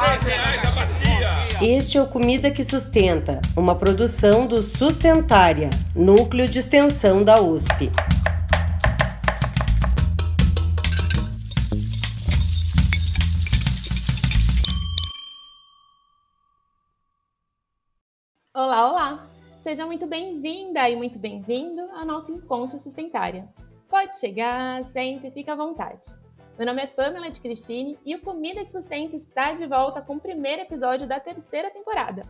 R$3 a bacia. Este é o Comida que Sustenta, uma produção do Sustentária, Núcleo de Extensão da USP. Olá, olá! Seja muito bem-vinda e muito bem-vindo ao nosso Encontro Sustentária. Pode chegar, senta e fica à vontade. Meu nome é Pamela de Cristine e o Comida que Sustenta está de volta com o primeiro episódio da terceira temporada.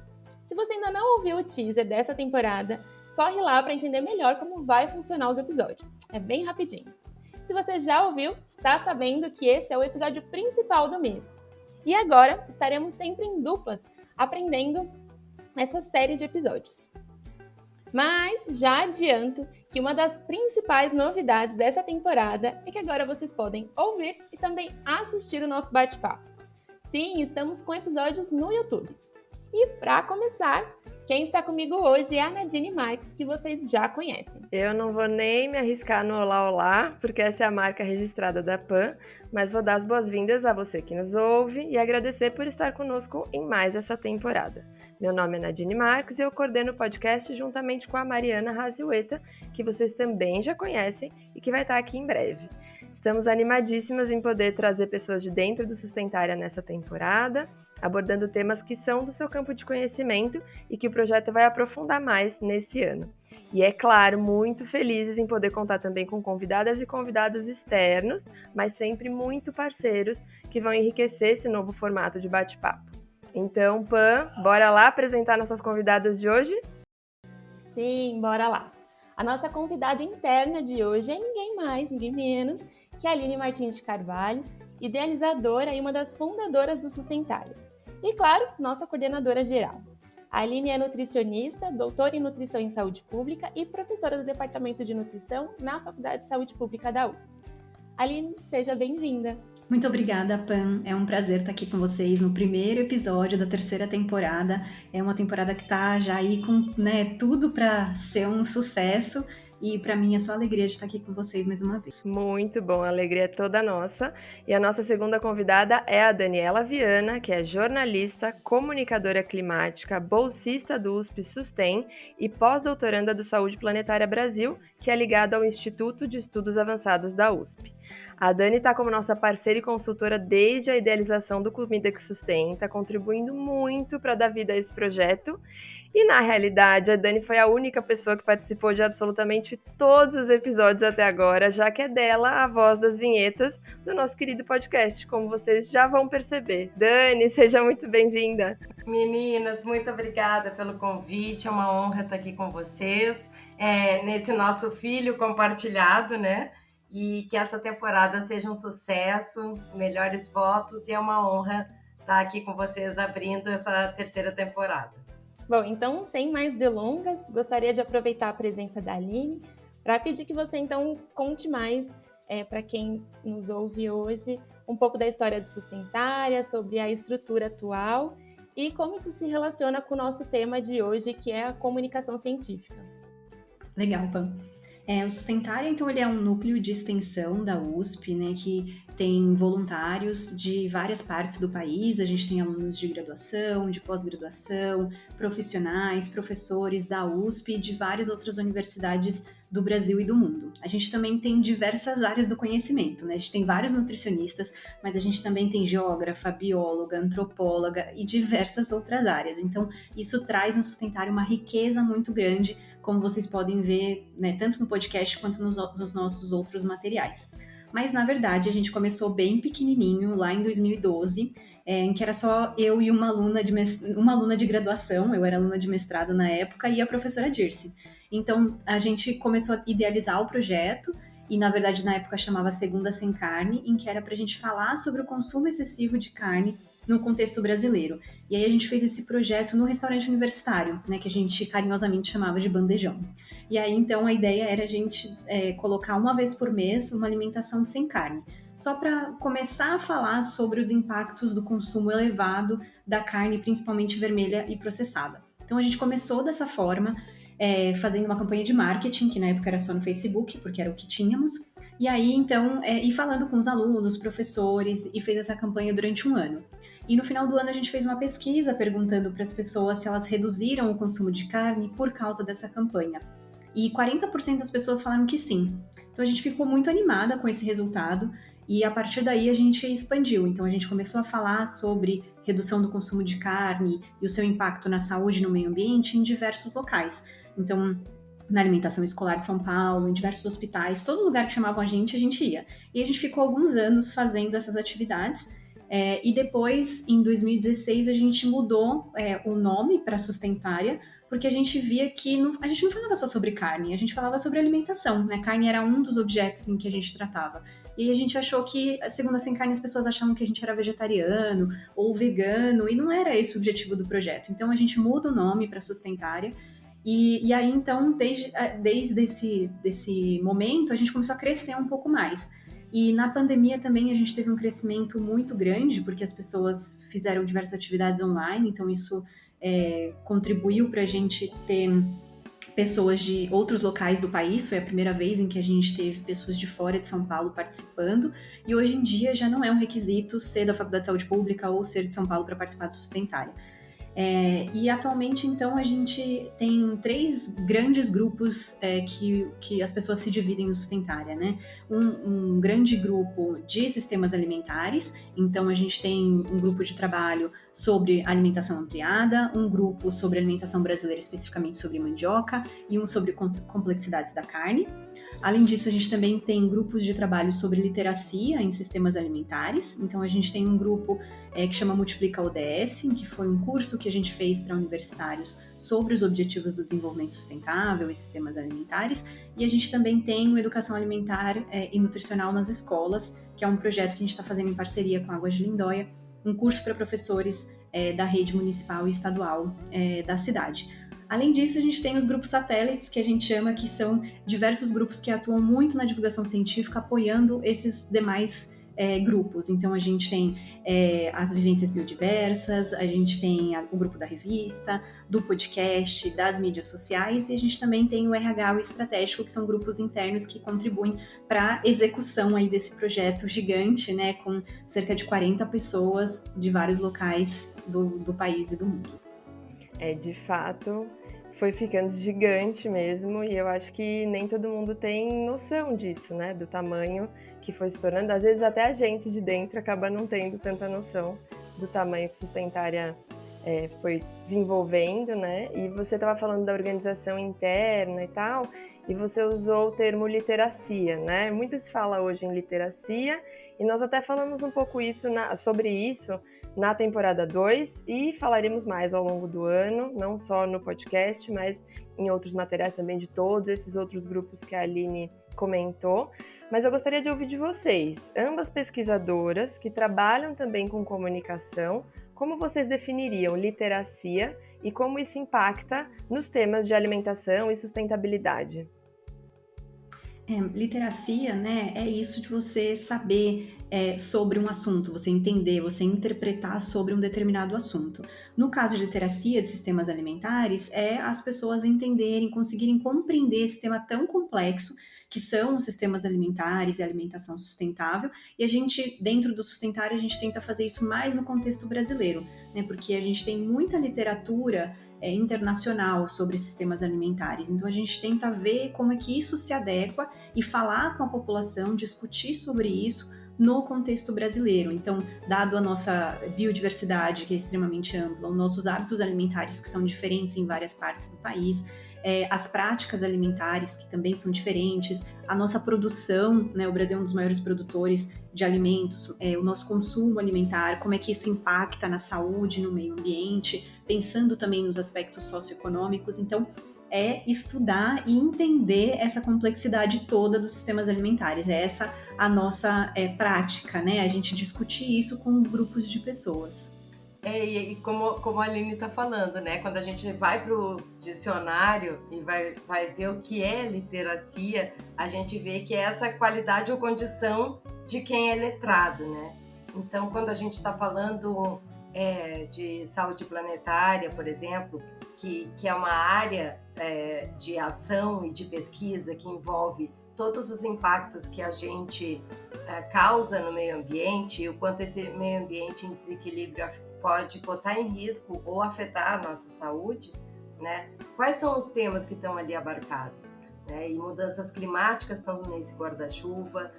Se você ainda não ouviu o teaser dessa temporada, corre lá para entender melhor como vai funcionar os episódios. É bem rapidinho. Se você já ouviu, está sabendo que esse é o episódio principal do mês. E agora estaremos sempre em duplas, aprendendo essa série de episódios. Mas já adianto que uma das principais novidades dessa temporada é que agora vocês podem ouvir e também assistir o nosso bate-papo. Sim, estamos com episódios no YouTube. E para começar, quem está comigo hoje é a Nadine Marques, que vocês já conhecem. Eu não vou nem me arriscar no Olá Olá, porque essa é a marca registrada da PAN, mas vou dar as boas-vindas a você que nos ouve e agradecer por estar conosco em mais essa temporada. Meu nome é Nadine Marques e eu coordeno o podcast juntamente com a Mariana Raziueta, que vocês também já conhecem e que vai estar aqui em breve. Estamos animadíssimas em poder trazer pessoas de dentro do Sustentária nessa temporada, abordando temas que são do seu campo de conhecimento e que o projeto vai aprofundar mais nesse ano. E é claro, muito felizes em poder contar também com convidadas e convidados externos, mas sempre muito parceiros, que vão enriquecer esse novo formato de bate-papo. Então, Pam, bora lá apresentar nossas convidadas de hoje? Sim, bora lá! A nossa convidada interna de hoje é ninguém mais, ninguém menos que a Aline Martins de Carvalho, idealizadora e uma das fundadoras do Sustentária. E, claro, nossa coordenadora geral. A Aline é nutricionista, doutora em Nutrição em Saúde Pública e professora do Departamento de Nutrição na Faculdade de Saúde Pública da USP. Aline, seja bem-vinda! Muito obrigada, Pam. É um prazer estar aqui com vocês no primeiro episódio da terceira temporada. É uma temporada que está já aí com tudo para ser um sucesso. E para mim é só alegria de estar aqui com vocês mais uma vez. Muito bom, a alegria é toda nossa. E a nossa segunda convidada é a Daniela Viana, que é jornalista, comunicadora climática, bolsista do USP Sustem e pós-doutoranda do Saúde Planetária Brasil, que é ligada ao Instituto de Estudos Avançados da USP. A Dani está como nossa parceira e consultora desde a idealização do Comida que Sustenta, contribuindo muito para dar vida a esse projeto. E, na realidade, a Dani foi a única pessoa que participou de absolutamente todos os episódios até agora, já que é dela a voz das vinhetas do nosso querido podcast, como vocês já vão perceber. Dani, seja muito bem-vinda. Meninas, muito obrigada pelo convite, é uma honra estar aqui com vocês, nesse nosso filho compartilhado, né? E que essa temporada seja um sucesso, melhores votos, e é uma honra estar aqui com vocês abrindo essa terceira temporada. Bom, então, sem mais delongas, gostaria de aproveitar a presença da Aline para pedir que você, então, conte mais para quem nos ouve hoje um pouco da história do Sustentária, sobre a estrutura atual e como isso se relaciona com o nosso tema de hoje, que é a comunicação científica. Legal, Pam. O Sustentária, então, ele é um núcleo de extensão da USP, né, que tem voluntários de várias partes do país. A gente tem alunos de graduação, de pós-graduação, profissionais, professores da USP e de várias outras universidades do Brasil e do mundo. A gente também tem diversas áreas do conhecimento, né? A gente tem vários nutricionistas, mas a gente também tem geógrafa, bióloga, antropóloga e diversas outras áreas. Então, isso traz no Sustentária uma riqueza muito grande, como vocês podem ver, né, tanto no podcast quanto nos nossos outros materiais. Mas, na verdade, a gente começou bem pequenininho, lá em 2012, em que era só eu e uma aluna de graduação, eu era aluna de mestrado na época, e a professora Dirce. Então, a gente começou a idealizar o projeto, e, na verdade, na época chamava Segunda Sem Carne, em que era para a gente falar sobre o consumo excessivo de carne no contexto brasileiro. E aí a gente fez esse projeto no restaurante universitário, né, que a gente carinhosamente chamava de bandejão. E aí, então, a ideia era a gente colocar uma vez por mês uma alimentação sem carne, só para começar a falar sobre os impactos do consumo elevado da carne, principalmente vermelha e processada. Então, a gente começou dessa forma. fazendo uma campanha de marketing, que na época era só no Facebook, porque era o que tínhamos. E aí, então, e falando com os alunos, professores, e fez essa campanha durante um ano. E no final do ano a gente fez uma pesquisa perguntando para as pessoas se elas reduziram o consumo de carne por causa dessa campanha. E 40% das pessoas falaram que sim. Então a gente ficou muito animada com esse resultado e a partir daí a gente expandiu. Então a gente começou a falar sobre redução do consumo de carne e o seu impacto na saúde e no meio ambiente em diversos locais. Então, na alimentação escolar de São Paulo, em diversos hospitais, todo lugar que chamavam a gente ia. E a gente ficou alguns anos fazendo essas atividades. E depois, em 2016, a gente mudou o nome para Sustentária, porque a gente via que a gente não falava só sobre carne, a gente falava sobre alimentação, né? Carne era um dos objetos em que a gente tratava. E aí a gente achou que, segunda sem carne, as pessoas achavam que a gente era vegetariano ou vegano, e não era esse o objetivo do projeto. Então a gente muda o nome para Sustentária. E aí, então, desde esse momento, a gente começou a crescer um pouco mais. E na pandemia também a gente teve um crescimento muito grande, porque as pessoas fizeram diversas atividades online, então isso contribuiu para a gente ter pessoas de outros locais do país. Foi a primeira vez em que a gente teve pessoas de fora de São Paulo participando, e hoje em dia já não é um requisito ser da Faculdade de Saúde Pública ou ser de São Paulo para participar do Sustentária. E atualmente, então, a gente tem 3 grandes grupos que as pessoas se dividem no Sustentária, né? Um grande grupo de sistemas alimentares, então a gente tem um grupo de trabalho sobre alimentação ampliada, um grupo sobre alimentação brasileira, especificamente sobre mandioca, e um sobre complexidades da carne. Além disso, a gente também tem grupos de trabalho sobre literacia em sistemas alimentares, então a gente tem um grupo que chama Multiplica ODS, que foi um curso que a gente fez para universitários sobre os objetivos do desenvolvimento sustentável e sistemas alimentares, e a gente também tem o Educação Alimentar e Nutricional nas Escolas, que é um projeto que a gente está fazendo em parceria com a Águas de Lindóia, um curso para professores da rede municipal e estadual da cidade. Além disso, a gente tem os grupos satélites, que a gente chama, que são diversos grupos que atuam muito na divulgação científica, apoiando esses demais grupos. Então, a gente tem as vivências biodiversas, a gente tem o grupo da revista, do podcast, das mídias sociais, e a gente também tem o RH, o estratégico, que são grupos internos que contribuem para a execução aí desse projeto gigante, né, com cerca de 40 pessoas de vários locais do país e do mundo. De fato, foi ficando gigante mesmo, e eu acho que nem todo mundo tem noção disso, né? Do tamanho que foi se tornando. Às vezes até a gente de dentro acaba não tendo tanta noção do tamanho que Sustentária foi desenvolvendo, né? E você estava falando da organização interna e tal, e você usou o termo literacia, né? Muito se fala hoje em literacia, e nós até falamos um pouco sobre isso na temporada 2 e falaremos mais ao longo do ano, não só no podcast, mas em outros materiais também de todos esses outros grupos que a Aline comentou. Mas eu gostaria de ouvir de vocês, ambas pesquisadoras que trabalham também com comunicação, como vocês definiriam literacia e como isso impacta nos temas de alimentação e sustentabilidade? Literacia, né, é isso de você saber sobre um assunto, você entender, você interpretar sobre um determinado assunto. No caso de literacia de sistemas alimentares, as pessoas entenderem, conseguirem compreender esse tema tão complexo que são os sistemas alimentares e a alimentação sustentável, e a gente, dentro do Sustentário, a gente tenta fazer isso mais no contexto brasileiro, né, porque a gente tem muita literatura internacional sobre sistemas alimentares, então a gente tenta ver como é que isso se adequa e falar com a população, discutir sobre isso no contexto brasileiro. Então, dado a nossa biodiversidade, que é extremamente ampla, os nossos hábitos alimentares, que são diferentes em várias partes do país, as práticas alimentares, que também são diferentes, a nossa produção, né, o Brasil é um dos maiores produtores de alimentos, o nosso consumo alimentar, como é que isso impacta na saúde, no meio ambiente, pensando também nos aspectos socioeconômicos. Então, estudar e entender essa complexidade toda dos sistemas alimentares. Essa a nossa prática, né? A gente discutir isso com grupos de pessoas. E como a Aline está falando, né? Quando a gente vai para o dicionário e vai ver o que é literacia, a gente vê que é essa qualidade ou condição de quem é letrado, né? Então, quando a gente está falando de saúde planetária, por exemplo, que é uma área de ação e de pesquisa que envolve todos os impactos que a gente causa no meio ambiente e o quanto esse meio ambiente em desequilíbrio pode botar em risco ou afetar a nossa saúde, né? Quais são os temas que estão ali abarcados? Né? E mudanças climáticas estão nesse guarda-chuva,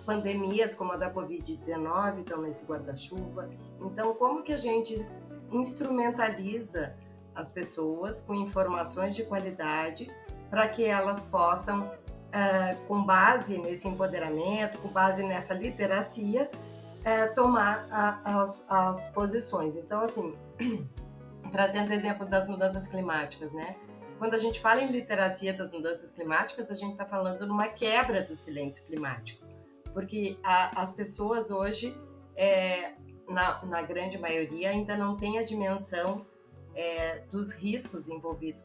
pandemias como a da Covid-19 estão nesse guarda-chuva. Então, como que a gente instrumentaliza as pessoas com informações de qualidade para que elas possam, com base nesse empoderamento, com base nessa literacia, tomar as posições. Então, assim, trazendo o exemplo das mudanças climáticas, né? Quando a gente fala em literacia das mudanças climáticas, a gente está falando numa quebra do silêncio climático, porque as pessoas hoje, na grande maioria, ainda não têm a dimensão dos riscos envolvidos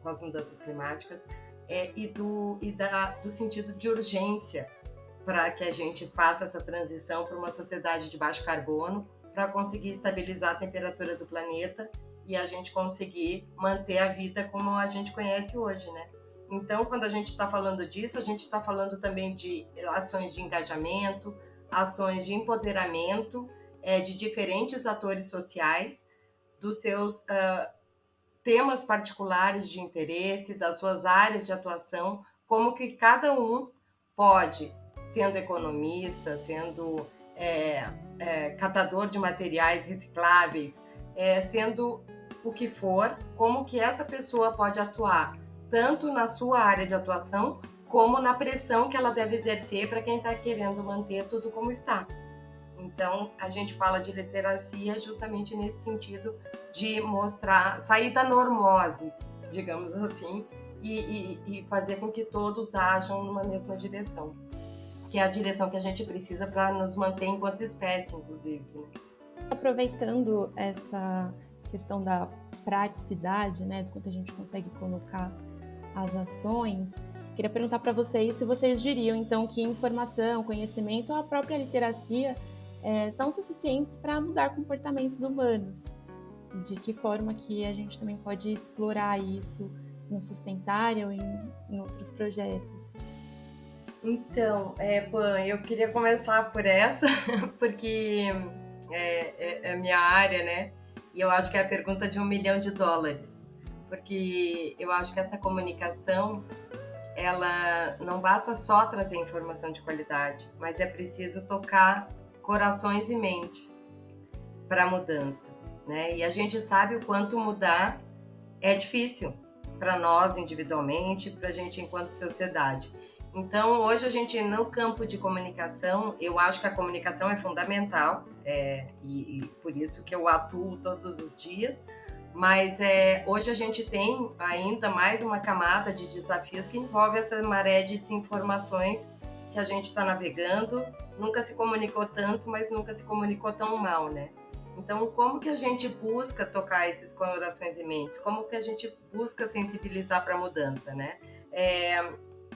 com as mudanças climáticas e do sentido de urgência para que a gente faça essa transição para uma sociedade de baixo carbono, para conseguir estabilizar a temperatura do planeta e a gente conseguir manter a vida como a gente conhece hoje, né? Então, quando a gente está falando disso, a gente está falando também de ações de engajamento, ações de empoderamento de diferentes atores sociais, dos seus temas particulares de interesse, das suas áreas de atuação, como que cada um pode, sendo economista, sendo catador de materiais recicláveis, sendo o que for, como que essa pessoa pode atuar, tanto na sua área de atuação, como na pressão que ela deve exercer para quem está querendo manter tudo como está. Então, a gente fala de literacia justamente nesse sentido de mostrar, sair da normose, digamos assim, e fazer com que todos ajam numa mesma direção, que é a direção que a gente precisa para nos manter enquanto espécie, inclusive, né? Aproveitando essa questão da praticidade, né, do quanto a gente consegue colocar as ações, queria perguntar para vocês se vocês diriam, então, que informação, conhecimento ou a própria literacia são suficientes para mudar comportamentos humanos. De que forma que a gente também pode explorar isso no Sustentária ou em outros projetos? Então, Pan, eu queria começar por essa, porque é a minha área, né? E eu acho que é a pergunta de $1 milhão, porque eu acho que essa comunicação, ela não basta só trazer informação de qualidade, mas é preciso tocar corações e mentes para a mudança, né? E a gente sabe o quanto mudar é difícil para nós individualmente, para a gente enquanto sociedade. Então, hoje a gente, no campo de comunicação, eu acho que a comunicação é fundamental, e por isso que eu atuo todos os dias, mas hoje a gente tem ainda mais uma camada de desafios que envolve essa maré de desinformações que a gente está navegando. Nunca se comunicou tanto, mas nunca se comunicou tão mal, né? Então, como que a gente busca tocar esses corações e mentes? Como que a gente busca sensibilizar para a mudança, né?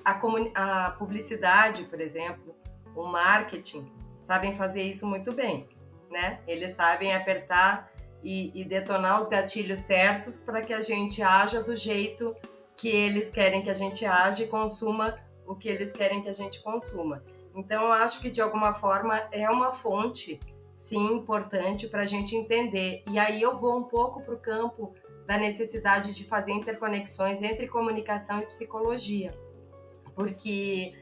A publicidade, por exemplo, o marketing, sabem fazer isso muito bem, né? Eles sabem apertar e detonar os gatilhos certos para que a gente haja do jeito que eles querem que a gente haja e consuma o que eles querem que a gente consuma. Então, eu acho que, de alguma forma, é uma fonte, sim, importante para a gente entender. E aí eu vou um pouco para o campo da necessidade de fazer interconexões entre comunicação e psicologia. Porque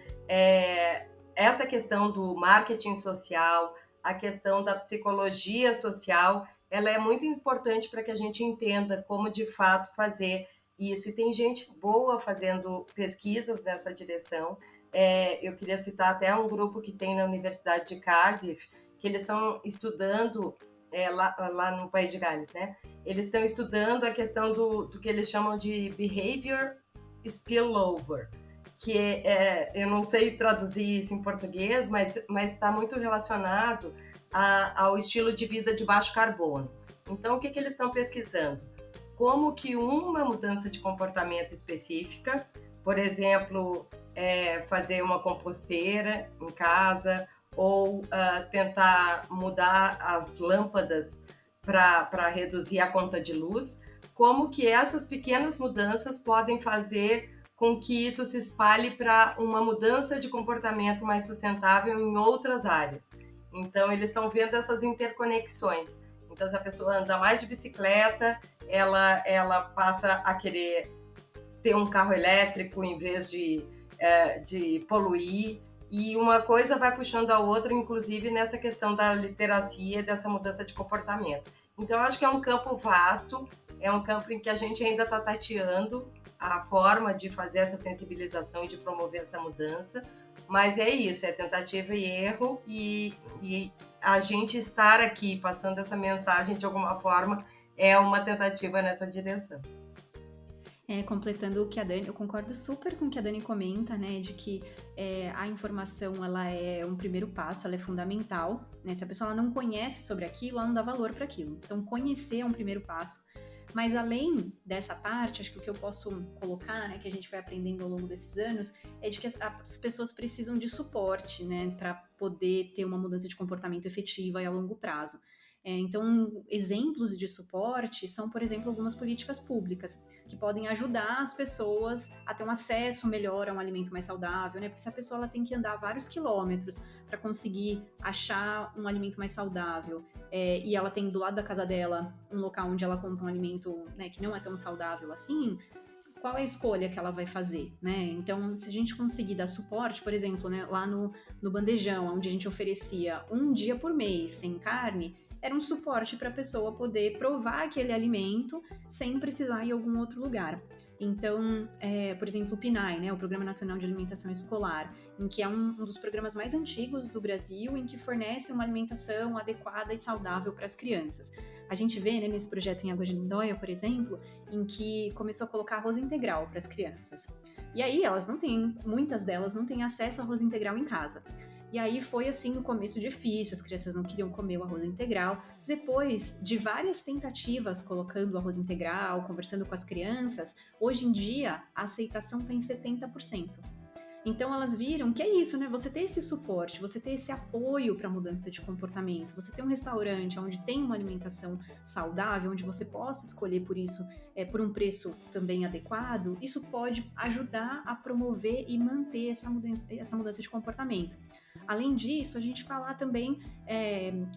essa questão do marketing social, a questão da psicologia social, ela é muito importante para que a gente entenda como, de fato, fazer isso. E tem gente boa fazendo pesquisas nessa direção. Eu queria citar até um grupo que tem na Universidade de Cardiff, que eles estão estudando, lá no País de Gales, né? Eles estão estudando a questão do que eles chamam de behavior spillover, que eu não sei traduzir isso em português, mas está muito relacionado ao estilo de vida de baixo carbono. Então, o que eles estão pesquisando? Como que uma mudança de comportamento específica, por exemplo, fazer uma composteira em casa, ou tentar mudar as lâmpadas para reduzir a conta de luz, como que essas pequenas mudanças podem fazer com que isso se espalhe para uma mudança de comportamento mais sustentável em outras áreas. Então, eles estão vendo essas interconexões. Então, se a pessoa anda mais de bicicleta, ela passa a querer ter um carro elétrico em vez de poluir. E uma coisa vai puxando a outra, inclusive nessa questão da literacia, dessa mudança de comportamento. Então, eu acho que é um campo vasto, é um campo em que a gente ainda está tateando a forma de fazer essa sensibilização e de promover essa mudança, mas é isso, é tentativa e erro, e a gente estar aqui passando essa mensagem de alguma forma é uma tentativa nessa direção. Completando o que a Dani, eu concordo super com o que a Dani comenta, né, de que a informação, ela é um primeiro passo, ela é fundamental, né, se a pessoa ela não conhece sobre aquilo, ela não dá valor para aquilo, então conhecer é um primeiro passo. Mas além dessa parte, acho que o que eu posso colocar, né, que a gente vai aprendendo ao longo desses anos, é de que as pessoas precisam de suporte, né, para poder ter uma mudança de comportamento efetiva e a longo prazo. Então, exemplos de suporte são, por exemplo, algumas políticas públicas que podem ajudar as pessoas a ter um acesso melhor a um alimento mais saudável, né? Porque se a pessoa ela tem que andar vários quilômetros para conseguir achar um alimento mais saudável, e ela tem do lado da casa dela um local onde ela compra um alimento, né, que não é tão saudável assim, qual é a escolha que ela vai fazer, né? Então, se a gente conseguir dar suporte, por exemplo, né, lá no bandejão, onde a gente oferecia um dia por mês sem carne, era um suporte para a pessoa poder provar aquele alimento sem precisar ir a algum outro lugar. Então, por exemplo, o PNAE, né, o Programa Nacional de Alimentação Escolar, em que é um dos programas mais antigos do Brasil, em que fornece uma alimentação adequada e saudável para as crianças. A gente vê, né, nesse projeto em Águas de Lindóia, por exemplo, em que começou a colocar arroz integral para as crianças. E aí muitas delas não têm acesso a arroz integral em casa. E aí foi assim, um começo difícil, as crianças não queriam comer o arroz integral. Depois de várias tentativas colocando o arroz integral, conversando com as crianças, hoje em dia a aceitação está em 70%. Então elas viram que é isso, né? Você ter esse suporte, você ter esse apoio para a mudança de comportamento, você ter um restaurante onde tem uma alimentação saudável, onde você possa escolher por isso, por um preço também adequado, isso pode ajudar a promover e manter essa mudança de comportamento. Além disso, a gente falar também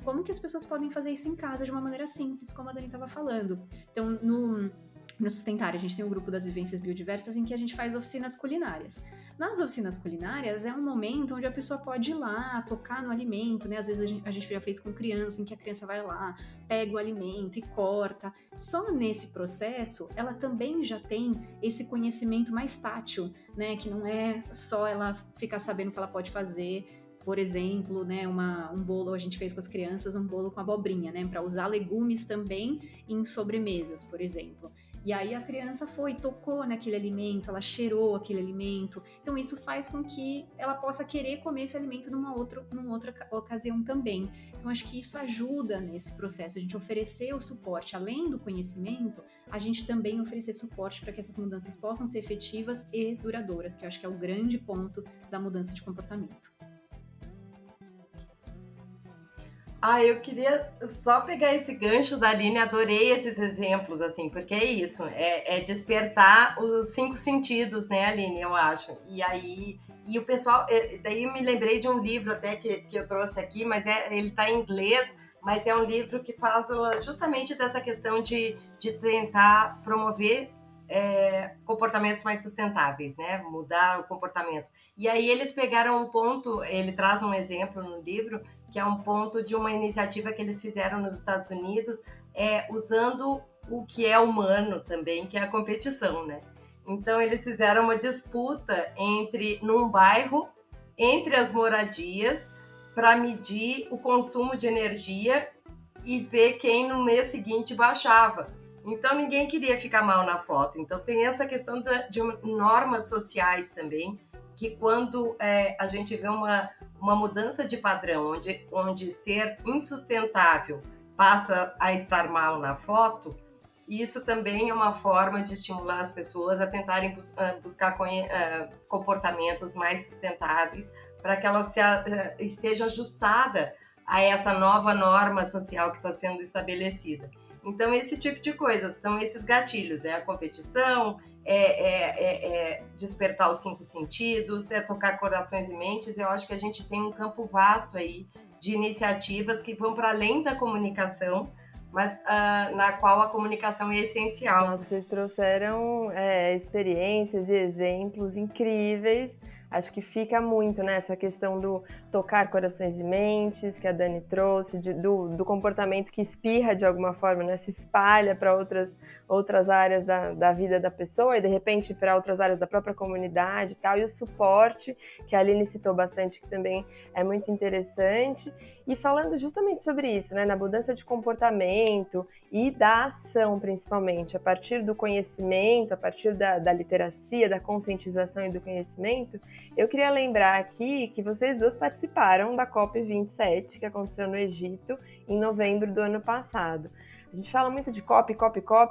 como que as pessoas podem fazer isso em casa de uma maneira simples, como a Dani estava falando. Então, no Sustentária, a gente tem um grupo das vivências biodiversas em que a gente faz oficinas culinárias. Nas oficinas culinárias é um momento onde a pessoa pode ir lá, tocar no alimento, né? Às vezes a gente já fez com criança, em que a criança vai lá, pega o alimento e corta. Só nesse processo, ela também já tem esse conhecimento mais tátil, né? Que não é só ela ficar sabendo o que ela pode fazer. Por exemplo, né, um bolo, a gente fez com as crianças, um bolo com abobrinha, né? Para usar legumes também em sobremesas, por exemplo. E aí a criança tocou naquele alimento, ela cheirou aquele alimento. Então isso faz com que ela possa querer comer esse alimento numa outra ocasião também. Então acho que isso ajuda nesse processo, a gente oferecer o suporte. Além do conhecimento, a gente também oferecer suporte para que essas mudanças possam ser efetivas e duradouras, que eu acho que é o grande ponto da mudança de comportamento. Eu queria só pegar esse gancho da Aline, adorei esses exemplos, assim, porque é isso, é despertar os 5 sentidos, né, Aline, eu acho. E o pessoal, daí eu me lembrei de um livro até que eu trouxe aqui, mas ele tá em inglês, mas é um livro que fala justamente dessa questão de tentar promover comportamentos mais sustentáveis, né, mudar o comportamento. E aí eles pegaram um ponto, ele traz um exemplo no livro, que é um ponto de uma iniciativa que eles fizeram nos Estados Unidos, usando o que é humano também, que é a competição, né? Então, eles fizeram uma disputa num bairro, entre as moradias, para medir o consumo de energia e ver quem no mês seguinte baixava. Então, ninguém queria ficar mal na foto. Então, tem essa questão de normas sociais também, que quando a gente vê uma mudança de padrão, onde ser insustentável passa a estar mal na foto, isso também é uma forma de estimular as pessoas a tentarem buscar comportamentos mais sustentáveis para que ela esteja ajustada a essa nova norma social que está sendo estabelecida. Então, esse tipo de coisa, são esses gatilhos, é a competição, despertar os 5 sentidos, é tocar corações e mentes. Eu acho que a gente tem um campo vasto aí de iniciativas que vão para além da comunicação, mas na qual a comunicação é essencial. Nossa, vocês trouxeram experiências e exemplos incríveis. Acho que fica muito nessa questão do tocar corações e mentes, que a Dani trouxe, do comportamento que espirra de alguma forma, né? Se espalha para outras áreas da vida da pessoa e, de repente, para outras áreas da própria comunidade e tal. E o suporte, que a Aline citou bastante, que também é muito interessante. E falando justamente sobre isso, né? Na mudança de comportamento e da ação, principalmente, a partir do conhecimento, a partir da literacia, da conscientização e do conhecimento, eu queria lembrar aqui que vocês duas participaram da COP27, que aconteceu no Egito, em novembro do ano passado. A gente fala muito de COP,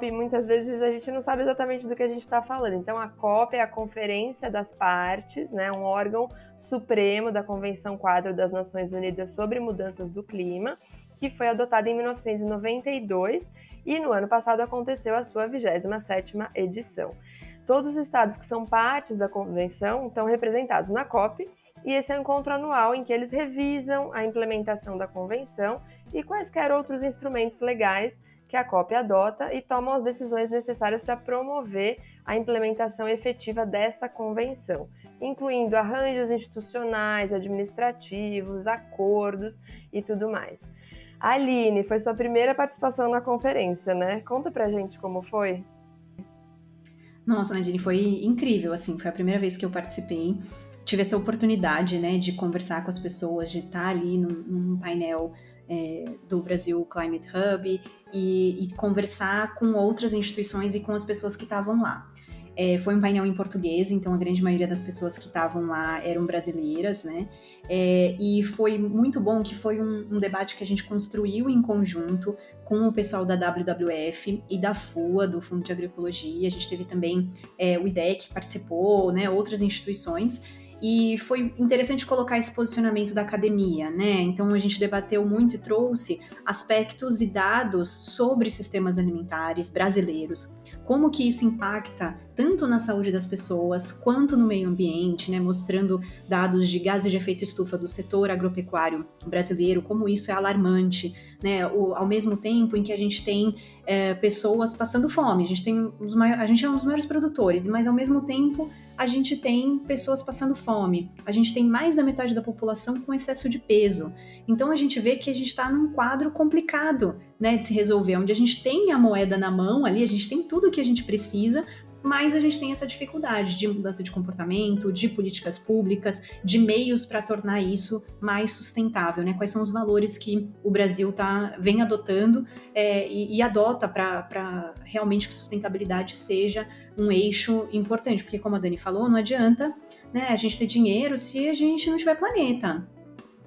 e muitas vezes a gente não sabe exatamente do que a gente está falando. Então, a COP é a Conferência das Partes, né, um órgão supremo da Convenção Quadro das Nações Unidas sobre Mudanças do Clima, que foi adotada em 1992 e no ano passado aconteceu a sua 27ª edição. Todos os estados que são partes da convenção estão representados na COP, e esse é um encontro anual em que eles revisam a implementação da convenção e quaisquer outros instrumentos legais que a COP adota e tomam as decisões necessárias para promover a implementação efetiva dessa convenção, incluindo arranjos institucionais, administrativos, acordos e tudo mais. Aline, foi sua primeira participação na conferência, né? Conta pra gente como foi. Nossa, Nadine, foi incrível, assim, foi a primeira vez que eu participei, tive essa oportunidade, né, de conversar com as pessoas, de estar ali num painel do Brasil Climate Hub e conversar com outras instituições e com as pessoas que estavam lá. Foi um painel em português, então a grande maioria das pessoas que estavam lá eram brasileiras, né? E foi muito bom que foi um debate que a gente construiu em conjunto com o pessoal da WWF e da FUA, do Fundo de Agroecologia. A gente teve também o IDEC que participou, né? Outras instituições. E foi interessante colocar esse posicionamento da academia, né? Então a gente debateu muito e trouxe aspectos e dados sobre sistemas alimentares brasileiros, como que isso impacta tanto na saúde das pessoas quanto no meio ambiente, né? Mostrando dados de gases de efeito estufa do setor agropecuário brasileiro, como isso é alarmante, né? Ao mesmo tempo em que a gente tem pessoas passando fome, a gente é um dos maiores produtores, mas ao mesmo tempo a gente tem pessoas passando fome, a gente tem mais da metade da população com excesso de peso. Então a gente vê que a gente está num quadro complicado, né, de se resolver, onde a gente tem a moeda na mão ali, a gente tem tudo o que a gente precisa, mas a gente tem essa dificuldade de mudança de comportamento, de políticas públicas, de meios para tornar isso mais sustentável, né? Quais são os valores que o Brasil vem adotando e adota para realmente que sustentabilidade seja um eixo importante, porque como a Dani falou, não adianta, né, a gente ter dinheiro se a gente não tiver planeta,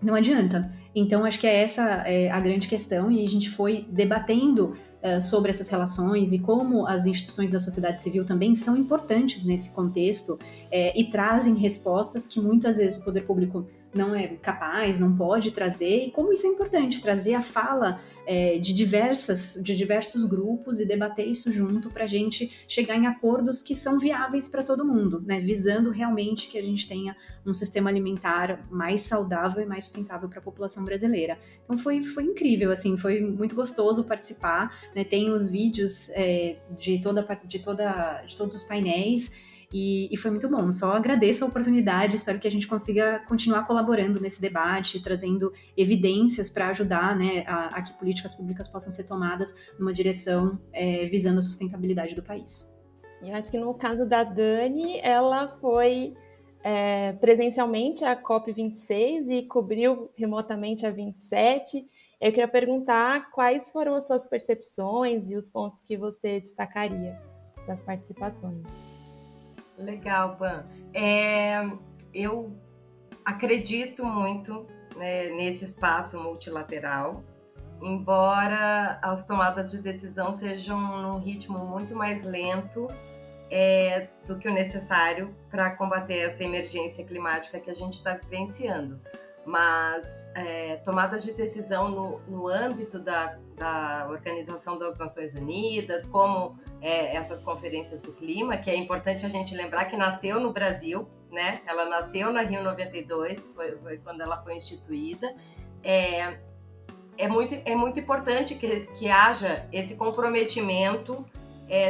não adianta. Então acho que essa é a grande questão e a gente foi debatendo sobre essas relações e como as instituições da sociedade civil também são importantes nesse contexto e trazem respostas que muitas vezes o poder público não é capaz, não pode trazer, e como isso é importante, trazer a fala de diversos grupos e debater isso junto para a gente chegar em acordos que são viáveis para todo mundo, né? Visando realmente que a gente tenha um sistema alimentar mais saudável e mais sustentável para a população brasileira. Então foi incrível, assim, foi muito gostoso participar, né? Tem os vídeos de todos os painéis, e foi muito bom. Só agradeço a oportunidade, espero que a gente consiga continuar colaborando nesse debate, trazendo evidências para ajudar, né, a que políticas públicas possam ser tomadas numa direção visando a sustentabilidade do país. Eu acho que no caso da Dani, ela foi presencialmente à COP26 e cobriu remotamente a 27. Eu queria perguntar quais foram as suas percepções e os pontos que você destacaria das participações. Legal, Pan. Eu acredito muito, né, nesse espaço multilateral, embora as tomadas de decisão sejam num ritmo muito mais lento do que o necessário para combater essa emergência climática que a gente está vivenciando. mas tomada de decisão no âmbito da Organização das Nações Unidas, como essas conferências do clima, que é importante a gente lembrar que nasceu no Brasil, né? Ela nasceu na Rio 92, foi quando ela foi instituída. É muito importante que haja esse comprometimento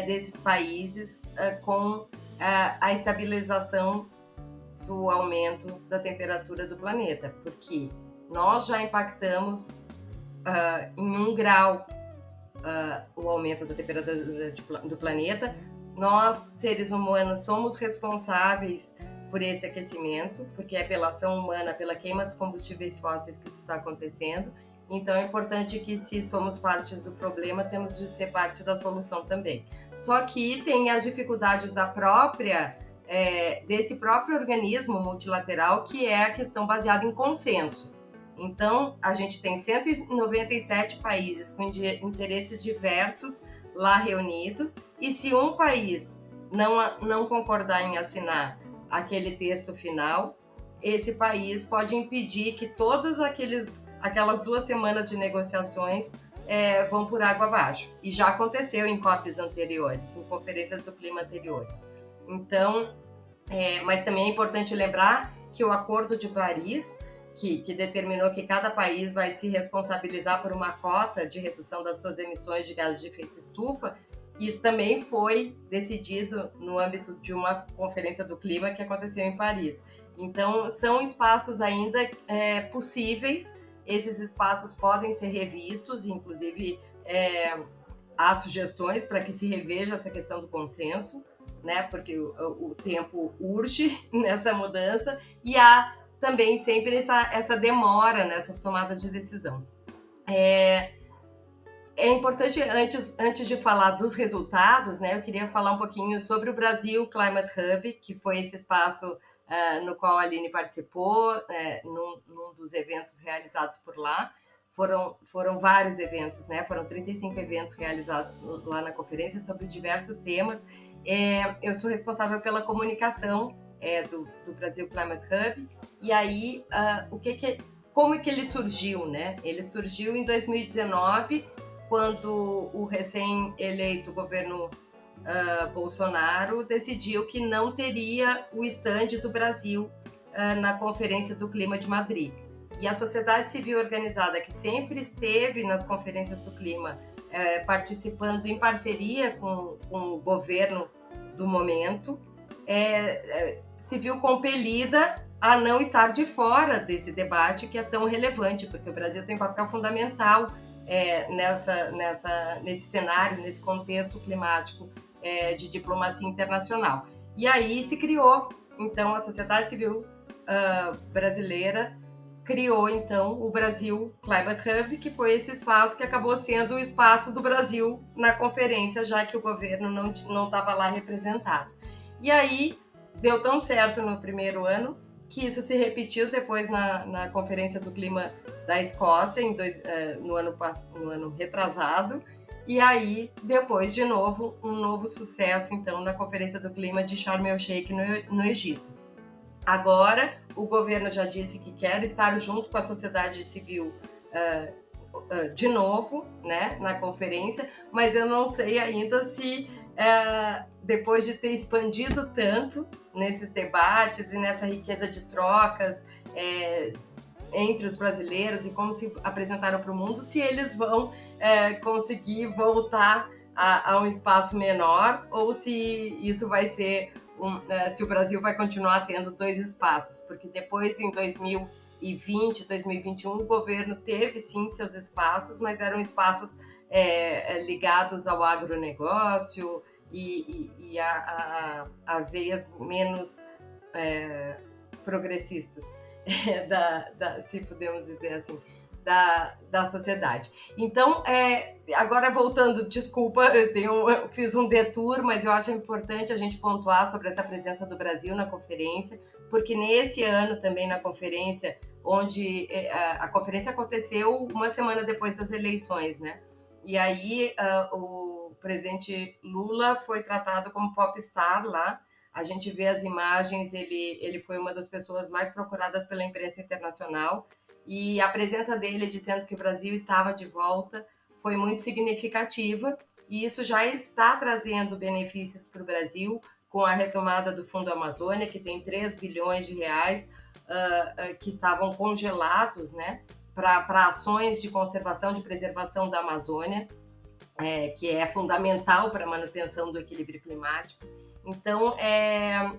desses países com a estabilização do aumento da temperatura do planeta, porque nós já impactamos em 1 grau o aumento da temperatura do planeta. Nós, seres humanos, somos responsáveis por esse aquecimento, porque é pela ação humana, pela queima dos combustíveis fósseis que isso está acontecendo. Então é importante que, se somos partes do problema, temos de ser parte da solução também. Só que tem as dificuldades desse próprio organismo multilateral, que é a questão baseada em consenso. Então, a gente tem 197 países com interesses diversos lá reunidos, e se um país não concordar em assinar aquele texto final, esse país pode impedir que todas aquelas 2 semanas de negociações vão por água abaixo. E já aconteceu em COPs anteriores, em conferências do clima anteriores. Então, mas também é importante lembrar que o Acordo de Paris, que determinou que cada país vai se responsabilizar por uma cota de redução das suas emissões de gases de efeito estufa, isso também foi decidido no âmbito de uma conferência do clima que aconteceu em Paris. Então, são espaços ainda possíveis, esses espaços podem ser revistos, inclusive há sugestões para que se reveja essa questão do consenso, né? Porque o tempo urge nessa mudança, e há também sempre essa demora nessas tomadas de decisão. É importante, antes de falar dos resultados, né, eu queria falar um pouquinho sobre o Brasil Climate Hub, que foi esse espaço no qual a Aline participou, num dos eventos realizados por lá. Foram vários eventos, né? Foram 35 eventos realizados lá na conferência sobre diversos temas. Eu sou responsável pela comunicação do Brasil Climate Hub, e aí como é que ele surgiu, né? Ele surgiu em 2019, quando o recém-eleito governo Bolsonaro decidiu que não teria o stand do Brasil na Conferência do Clima de Madrid. E a sociedade civil organizada, que sempre esteve nas conferências do clima, participando em parceria com o governo do momento, se viu compelida a não estar de fora desse debate que é tão relevante, porque o Brasil tem um papel fundamental nesse cenário, nesse contexto climático de diplomacia internacional. E aí se criou, então, a sociedade civil brasileira criou, então, o Brasil Climate Hub, que foi esse espaço que acabou sendo o espaço do Brasil na conferência, já que o governo não estava lá representado. E aí deu tão certo no primeiro ano que isso se repetiu depois na Conferência do Clima da Escócia, no ano retrasado, e aí depois, de novo, um novo sucesso, então, na Conferência do Clima de Sharm el-Sheikh, no Egito. Agora, o governo já disse que quer estar junto com a sociedade civil de novo, né, na conferência, mas eu não sei ainda se, depois de ter expandido tanto nesses debates e nessa riqueza de trocas entre os brasileiros e como se apresentaram para o mundo, se eles vão conseguir voltar a um espaço menor, ou se isso vai ser se o Brasil vai continuar tendo 2 espaços, porque depois, em 2020, 2021, o governo teve sim seus espaços, mas eram espaços ligados ao agronegócio e a veias menos progressistas, se podemos dizer assim, da sociedade. Então, agora voltando, desculpa, eu fiz um detour, mas eu acho importante a gente pontuar sobre essa presença do Brasil na conferência, porque nesse ano também na conferência, onde a conferência aconteceu uma semana depois das eleições, né? E aí o presidente Lula foi tratado como popstar lá A gente vê as imagens, ele foi uma das pessoas mais procuradas pela imprensa internacional, e a presença dele dizendo que o Brasil estava de volta foi muito significativa, e isso já está trazendo benefícios para o Brasil, com a retomada do Fundo Amazônia, que tem 3 bilhões de reais que estavam congelados, né, para ações de conservação, de preservação da Amazônia, que é fundamental para a manutenção do equilíbrio climático. Então,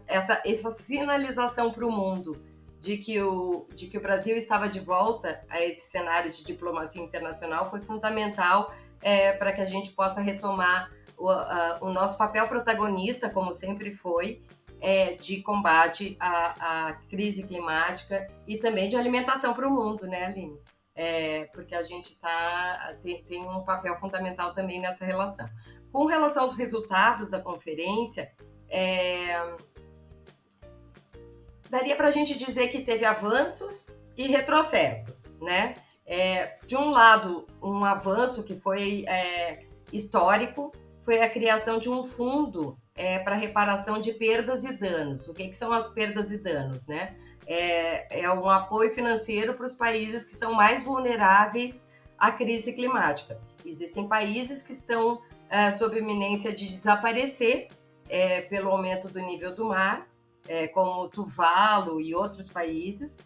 essa sinalização para o mundo de que o Brasil estava de volta a esse cenário de diplomacia internacional foi fundamental para que a gente possa retomar o nosso papel protagonista, como sempre foi, de combate à crise climática e também de alimentação para o mundo, né, Aline? Porque a gente tem um papel fundamental também nessa relação. Com relação aos resultados da conferência, daria para a gente dizer que teve avanços e retrocessos, né? De um lado, um avanço que foi histórico foi a criação de um fundo para reparação de perdas e danos. O que são as perdas e danos, né? É um apoio financeiro para os países que são mais vulneráveis à crise climática. Existem países que estão sob iminência de desaparecer pelo aumento do nível do mar, como Tuvalu e outros países,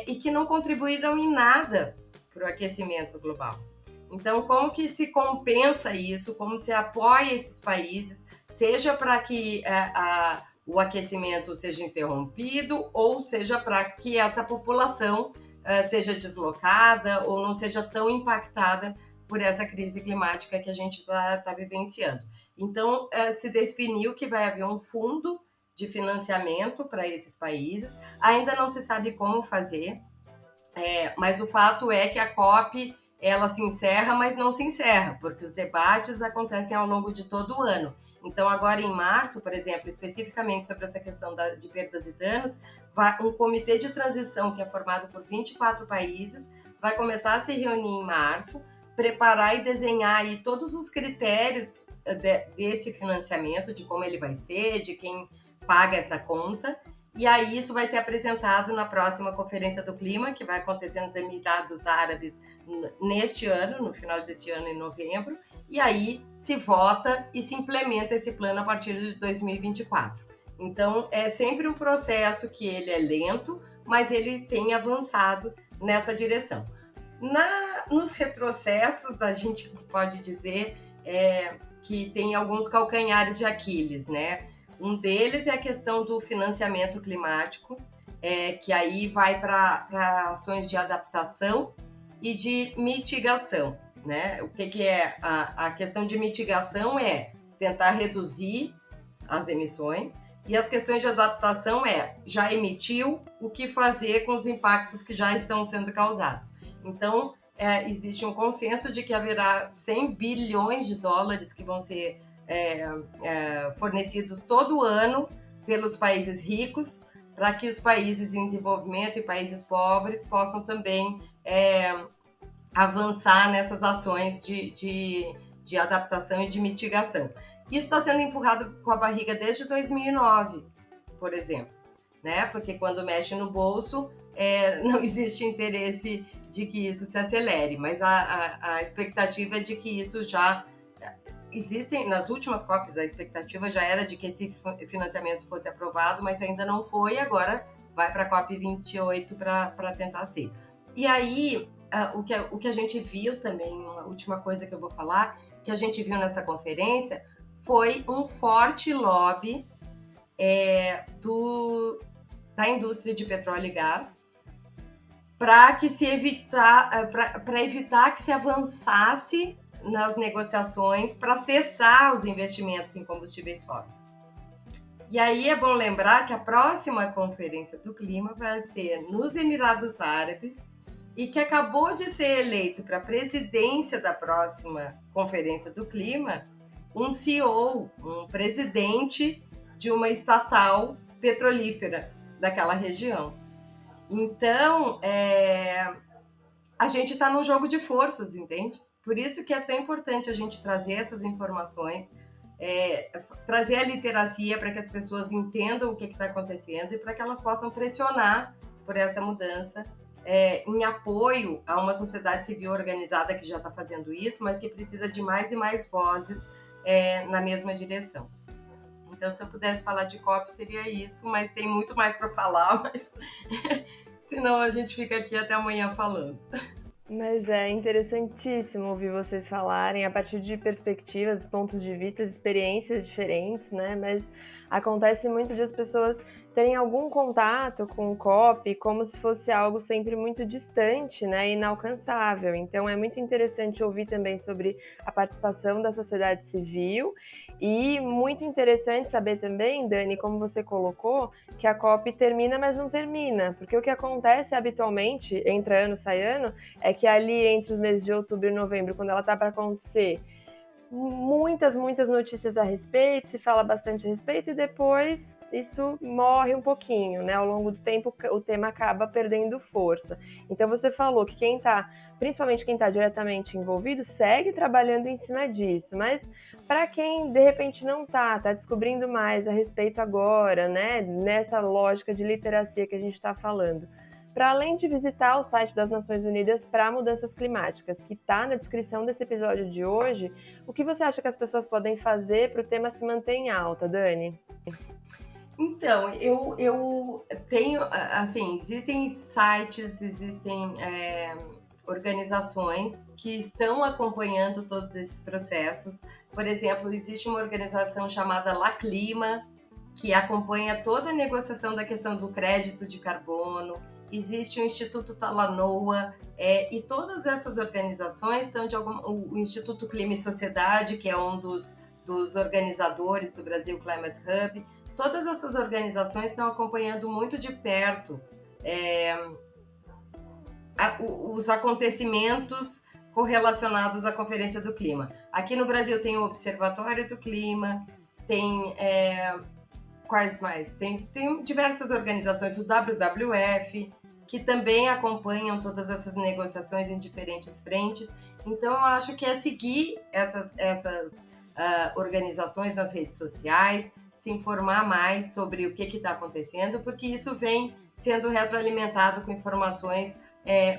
e que não contribuíram em nada para o aquecimento global. Então, como que se compensa isso? Como se apoia esses países, seja para que o aquecimento seja interrompido, ou seja para que essa população seja deslocada ou não seja tão impactada por essa crise climática que a gente está vivenciando. Então, se definiu que vai haver um fundo de financiamento para esses países. Ainda não se sabe como fazer, mas o fato é que a COP ela se encerra, mas não se encerra, porque os debates acontecem ao longo de todo o ano. Então, agora em março, por exemplo, especificamente sobre essa questão de perdas e danos, um comitê de transição que é formado por 24 países vai começar a se reunir em março, preparar e desenhar aí todos os critérios desse financiamento, de como ele vai ser, de quem paga essa conta, e aí isso vai ser apresentado na próxima Conferência do Clima, que vai acontecer nos Emirados Árabes neste ano, no final deste ano, em novembro, e aí se vota e se implementa esse plano a partir de 2024. Então, é sempre um processo que ele é lento, mas ele tem avançado nessa direção. Nos retrocessos, a gente pode dizer que tem alguns calcanhares de Aquiles, né? Um deles é a questão do financiamento climático, que aí vai para ações de adaptação e de mitigação, né? O que é a questão de mitigação? É tentar reduzir as emissões, e as questões de adaptação já emitiu, o que fazer com os impactos que já estão sendo causados. Então, existe um consenso de que haverá 100 bilhões de dólares que vão ser fornecidos todo ano pelos países ricos, para que os países em desenvolvimento e países pobres possam também avançar nessas ações de adaptação e de mitigação. Isso está sendo empurrado com a barriga desde 2009, por exemplo, né? Porque quando mexe no bolso, não existe interesse de que isso se acelere, mas a expectativa é de que isso já... Existem, nas últimas COPs, a expectativa já era de que esse financiamento fosse aprovado, mas ainda não foi, agora vai para a COP 28 para tentar ser. E aí, o que a gente viu também, uma última coisa que eu vou falar, que a gente viu nessa conferência, foi um forte lobby da indústria de petróleo e gás para evitar que se avançasse nas negociações para cessar os investimentos em combustíveis fósseis. E aí é bom lembrar que a próxima Conferência do Clima vai ser nos Emirados Árabes, e que acabou de ser eleito para a presidência da próxima Conferência do Clima um CEO, um presidente de uma estatal petrolífera daquela região. Então, a gente está num jogo de forças, entende? Por isso que é tão importante a gente trazer essas informações, trazer a literacia para que as pessoas entendam o que está acontecendo e para que elas possam pressionar por essa mudança, em apoio a uma sociedade civil organizada que já está fazendo isso, mas que precisa de mais e mais vozes na mesma direção. Então, se eu pudesse falar de COP, seria isso, mas tem muito mais para falar, mas senão a gente fica aqui até amanhã falando. Mas é interessantíssimo ouvir vocês falarem a partir de perspectivas, pontos de vista, experiências diferentes, né? Mas acontece muito de as pessoas terem algum contato com o COP como se fosse algo sempre muito distante, né? Inalcançável. Então é muito interessante ouvir também sobre a participação da sociedade civil e muito interessante saber também, Dani, como você colocou, que a COP termina, mas não termina. Porque o que acontece habitualmente, entra ano, sai ano, é que ali entre os meses de outubro e novembro, quando ela está para acontecer, muitas notícias a respeito, se fala bastante a respeito e depois isso morre um pouquinho, né? Ao longo do tempo o tema acaba perdendo força. Então você falou que principalmente quem está diretamente envolvido, segue trabalhando em cima disso, mas para quem de repente não está descobrindo mais a respeito agora, né? Nessa lógica de literacia que a gente está falando. Para além de visitar o site das Nações Unidas para Mudanças Climáticas, que está na descrição desse episódio de hoje, o que você acha que as pessoas podem fazer para o tema se manter em alta, Dani? Então, eu tenho, assim, existem sites, existem organizações que estão acompanhando todos esses processos. Por exemplo, existe uma organização chamada La Clima, que acompanha toda a negociação da questão do crédito de carbono. Existe o Instituto Talanoa, e todas essas organizações estão o Instituto Clima e Sociedade, que é um dos organizadores do Brasil Climate Hub. Todas essas organizações estão acompanhando muito de perto os acontecimentos correlacionados à Conferência do Clima. Aqui no Brasil tem o Observatório do Clima, tem... quais mais? Tem diversas organizações, o WWF, que também acompanham todas essas negociações em diferentes frentes. Então, eu acho que é seguir essas organizações nas redes sociais, se informar mais sobre o que está acontecendo, porque isso vem sendo retroalimentado com informações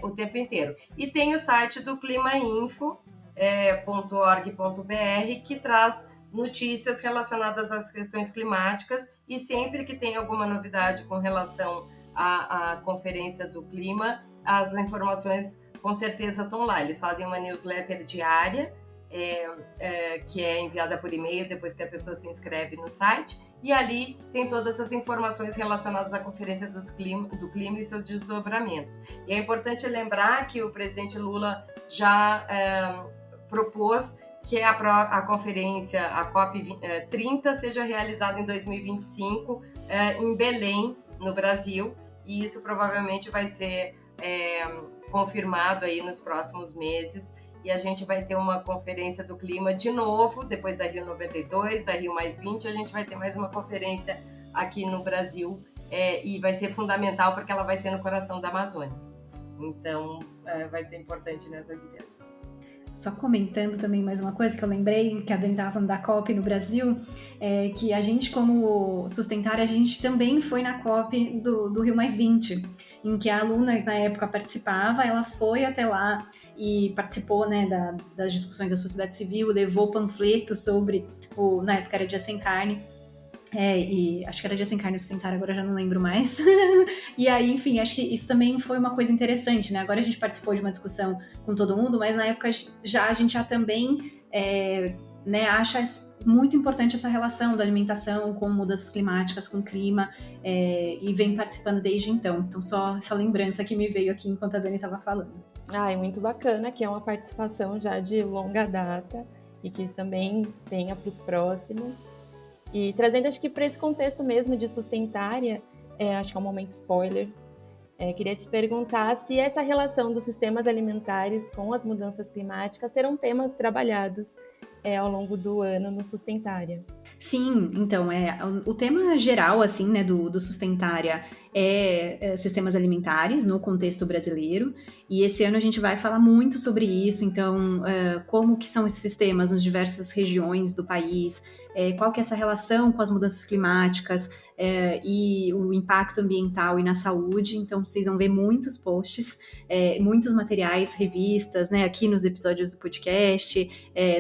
o tempo inteiro. E tem o site do climainfo.org.br, que traz notícias relacionadas às questões climáticas, e sempre que tem alguma novidade com relação à Conferência do Clima, as informações com certeza estão lá. Eles fazem uma newsletter diária, que é enviada por e-mail depois que a pessoa se inscreve no site, e ali tem todas as informações relacionadas à Conferência do Clima e seus desdobramentos. E é importante lembrar que o presidente Lula já propôs que a conferência, a COP30, seja realizada em 2025 em Belém, no Brasil, e isso provavelmente vai ser confirmado aí nos próximos meses, e a gente vai ter uma conferência do clima de novo, depois da Rio 92, da Rio +20, a gente vai ter mais uma conferência aqui no Brasil, e vai ser fundamental porque ela vai ser no coração da Amazônia. Então, vai ser importante nessa direção. Só comentando também mais uma coisa que eu lembrei, que a Dani estava falando da COP no Brasil, que a gente, como Sustentária, a gente também foi na COP do Rio +20, em que a aluna, na época, participava, ela foi até lá e participou, né, das discussões da sociedade civil, levou panfletos sobre, na época era Dia Sem Carne, e acho que era Dia Sem Carne Sustentária, agora já não lembro mais. E aí, enfim, acho que isso também foi uma coisa interessante, né? Agora a gente participou de uma discussão com todo mundo, mas na época a gente já também né, acha muito importante essa relação da alimentação com mudanças climáticas, com o clima, e vem participando desde então. Então, só essa lembrança que me veio aqui enquanto a Dani estava falando. Muito bacana, que é uma participação já de longa data e que também tenha para os próximos. E trazendo, acho que para esse contexto mesmo de Sustentária, acho que é um momento spoiler, queria te perguntar se essa relação dos sistemas alimentares com as mudanças climáticas serão temas trabalhados ao longo do ano no Sustentária. Sim, então, o tema geral, assim, né, do Sustentária é sistemas alimentares no contexto brasileiro, e esse ano a gente vai falar muito sobre isso, então, como que são esses sistemas nas diversas regiões do país, qual que é essa relação com as mudanças climáticas e o impacto ambiental e na saúde. Então, vocês vão ver muitos posts, muitos materiais, revistas, né, aqui nos episódios do podcast,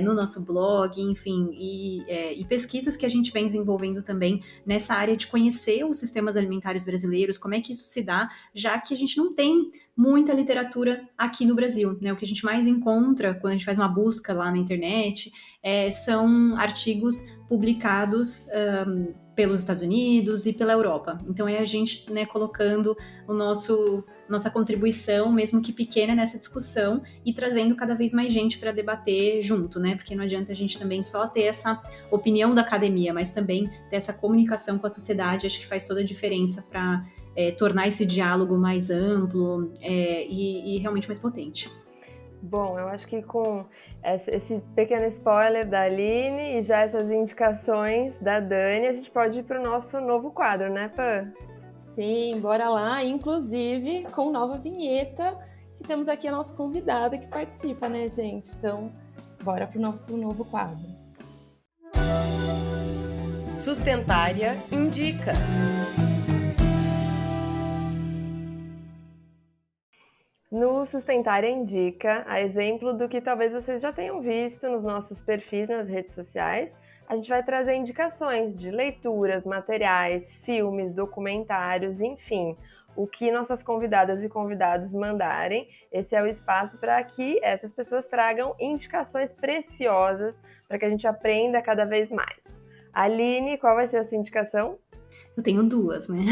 no nosso blog, enfim, e pesquisas que a gente vem desenvolvendo também nessa área de conhecer os sistemas alimentares brasileiros, como é que isso se dá, já que a gente não tem muita literatura aqui no Brasil, né? O que a gente mais encontra quando a gente faz uma busca lá na internet são artigos publicados pelos Estados Unidos e pela Europa. Então é a gente, né, colocando nossa contribuição, mesmo que pequena, nessa discussão e trazendo cada vez mais gente para debater junto, né? Porque não adianta a gente também só ter essa opinião da academia, mas também ter essa comunicação com a sociedade. Acho que faz toda a diferença para tornar esse diálogo mais amplo e realmente mais potente. Bom, eu acho que com esse pequeno spoiler da Aline e já essas indicações da Dani, a gente pode ir para o nosso novo quadro, né, Pan? Sim, bora lá. Inclusive, com nova vinheta, que temos aqui a nossa convidada que participa, né, gente? Então, bora para o nosso novo quadro. Sustentária Indica. No Sustentária Indica, a exemplo do que talvez vocês já tenham visto nos nossos perfis nas redes sociais, a gente vai trazer indicações de leituras, materiais, filmes, documentários, enfim, o que nossas convidadas e convidados mandarem. Esse é o espaço para que essas pessoas tragam indicações preciosas para que a gente aprenda cada vez mais. Aline, qual vai ser a sua indicação? Eu tenho duas, né?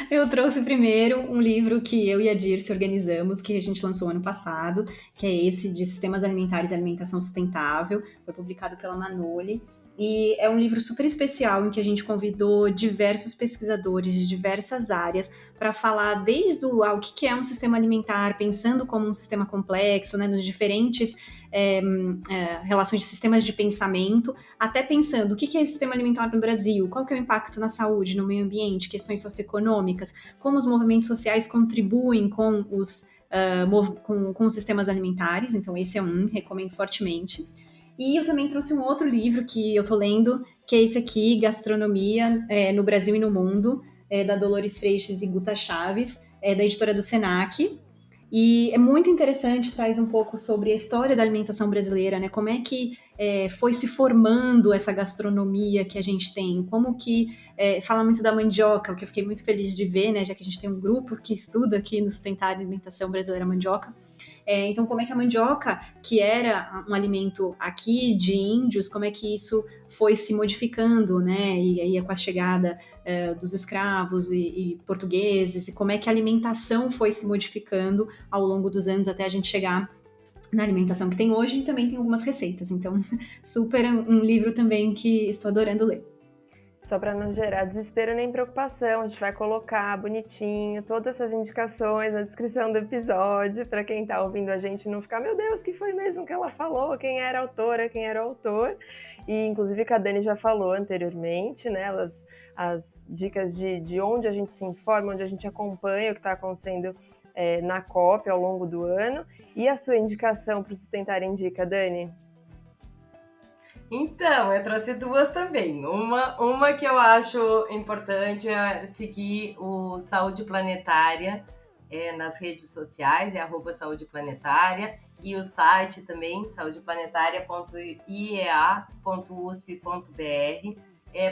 Eu trouxe primeiro um livro que eu e a Dirce organizamos, que a gente lançou ano passado, que é esse de Sistemas Alimentares e Alimentação Sustentável, foi publicado pela Manoli, e é um livro super especial em que a gente convidou diversos pesquisadores de diversas áreas para falar desde o que é um sistema alimentar, pensando como um sistema complexo, né, nos diferentes relações de sistemas de pensamento, até pensando o que é esse sistema alimentar no Brasil, qual que é o impacto na saúde, no meio ambiente, questões socioeconômicas, como os movimentos sociais contribuem com os sistemas alimentares. Então esse é recomendo fortemente. E eu também trouxe um outro livro que eu tô lendo, que é esse aqui, Gastronomia no Brasil e no Mundo, da Dolores Freixes e Guta Chaves, da editora do Senac. E é muito interessante, traz um pouco sobre a história da alimentação brasileira, né? Como é que foi se formando essa gastronomia que a gente tem, como que fala muito da mandioca, o que eu fiquei muito feliz de ver, né? Já que a gente tem um grupo que estuda aqui no Sustentária Alimentação Brasileira Mandioca. Então, como é que a mandioca, que era um alimento aqui de índios, como é que isso foi se modificando, né? E aí com a chegada dos escravos e portugueses, e como é que a alimentação foi se modificando ao longo dos anos até a gente chegar na alimentação que tem hoje, e também tem algumas receitas. Então, super um livro também que estou adorando ler. Só para não gerar desespero nem preocupação, a gente vai colocar bonitinho todas essas indicações na descrição do episódio, para quem está ouvindo a gente não ficar, meu Deus, que foi mesmo que ela falou, quem era a autora, quem era o autor. E inclusive que a Dani já falou anteriormente, né, as dicas de onde a gente se informa, onde a gente acompanha o que está acontecendo na COP ao longo do ano. E a sua indicação para o Sustentária Indica, Dani? Então, eu trouxe duas também. Uma que eu acho importante é seguir o Saúde Planetária nas redes sociais, @Saúde Planetária, e o site também, saudeplanetária.iea.usp.br,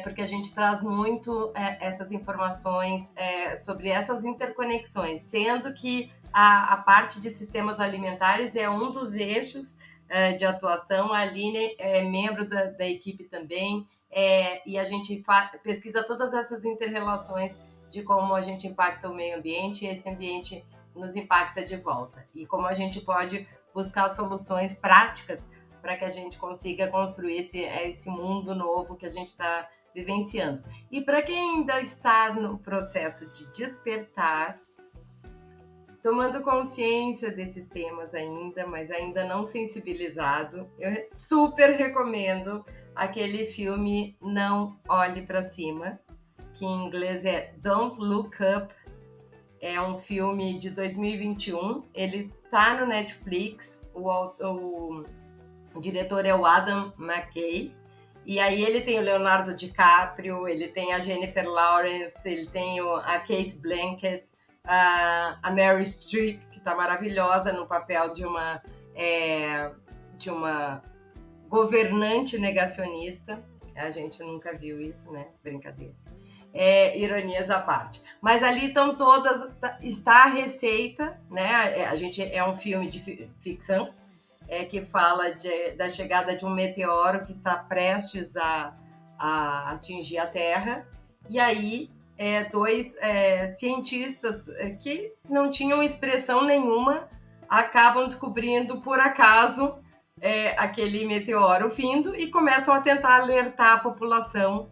porque a gente traz muito essas informações sobre essas interconexões, sendo que a parte de sistemas alimentares é um dos eixos de atuação. A Aline é membro da equipe também, e a gente pesquisa todas essas inter-relações de como a gente impacta o meio ambiente e esse ambiente nos impacta de volta, e como a gente pode buscar soluções práticas para que a gente consiga construir esse mundo novo que a gente está vivenciando. E para quem ainda está no processo de despertar, tomando consciência desses temas ainda, mas ainda não sensibilizado, eu super recomendo aquele filme Não Olhe para Cima, que em inglês é Don't Look Up. É um filme de 2021, ele tá no Netflix, o diretor é o Adam McKay, E aí ele tem o Leonardo DiCaprio, ele tem a Jennifer Lawrence, ele tem a Kate Blanchett, a Meryl Streep, que está maravilhosa no papel de uma governante negacionista. A gente nunca viu isso, né? Brincadeira. Ironias à parte. Mas ali estão todas, está a receita, né? A gente é um filme de ficção, que fala da chegada de um meteoro que está prestes a atingir a Terra. E aí, dois cientistas que não tinham expressão nenhuma acabam descobrindo, por acaso, aquele meteoro vindo e começam a tentar alertar a população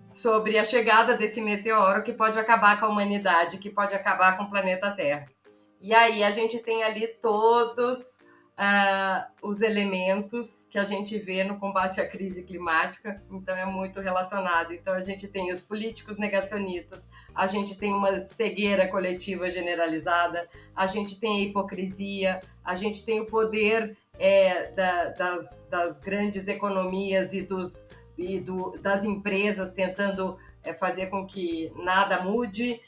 sobre a chegada desse meteoro que pode acabar com a humanidade, que pode acabar com o planeta Terra. E aí a gente tem ali todos os elementos que a gente vê no combate à crise climática, então é muito relacionado. Então a gente tem os políticos negacionistas, a gente tem uma cegueira coletiva generalizada, a gente tem a hipocrisia, a gente tem o poder das grandes economias das empresas tentando fazer com que nada mude,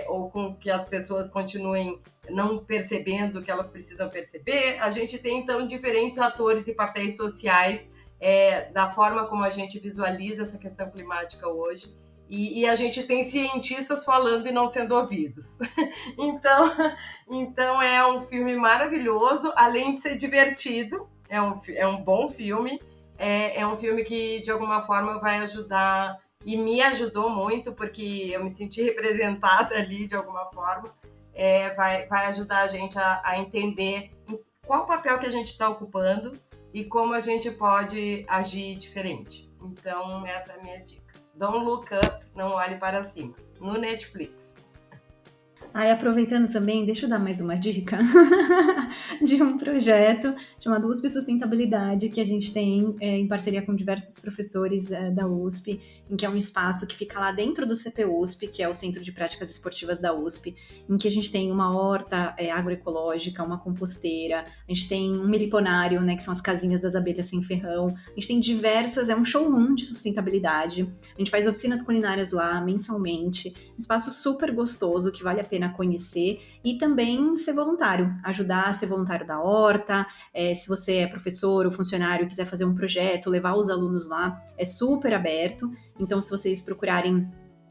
ou com que as pessoas continuem não percebendo o que elas precisam perceber. A gente tem, então, diferentes atores e papéis sociais da forma como a gente visualiza essa questão climática hoje. E a gente tem cientistas falando e não sendo ouvidos. Então é um filme maravilhoso, além de ser divertido, é um bom filme, é um filme que, de alguma forma, vai ajudar, e me ajudou muito, porque eu me senti representada ali, de alguma forma, vai ajudar a gente a entender qual o papel que a gente está ocupando e como a gente pode agir diferente. Então, essa é a minha dica. Don't Look Up, Não Olhe Para Cima, no Netflix. Aproveitando também, deixa eu dar mais uma dica de um projeto chamado USP Sustentabilidade, que a gente tem em parceria com diversos professores da USP, em que é um espaço que fica lá dentro do CPUSP, que é o Centro de Práticas Esportivas da USP, em que a gente tem uma horta agroecológica, uma composteira, a gente tem um meliponário, né, que são as casinhas das abelhas sem ferrão, a gente tem diversas, é um showroom de sustentabilidade, a gente faz oficinas culinárias lá mensalmente, um espaço super gostoso que vale a pena conhecer e também ser voluntário, ajudar a ser voluntário da horta, se você é professor ou funcionário e quiser fazer um projeto, levar os alunos lá, é super aberto. Então, se vocês procurarem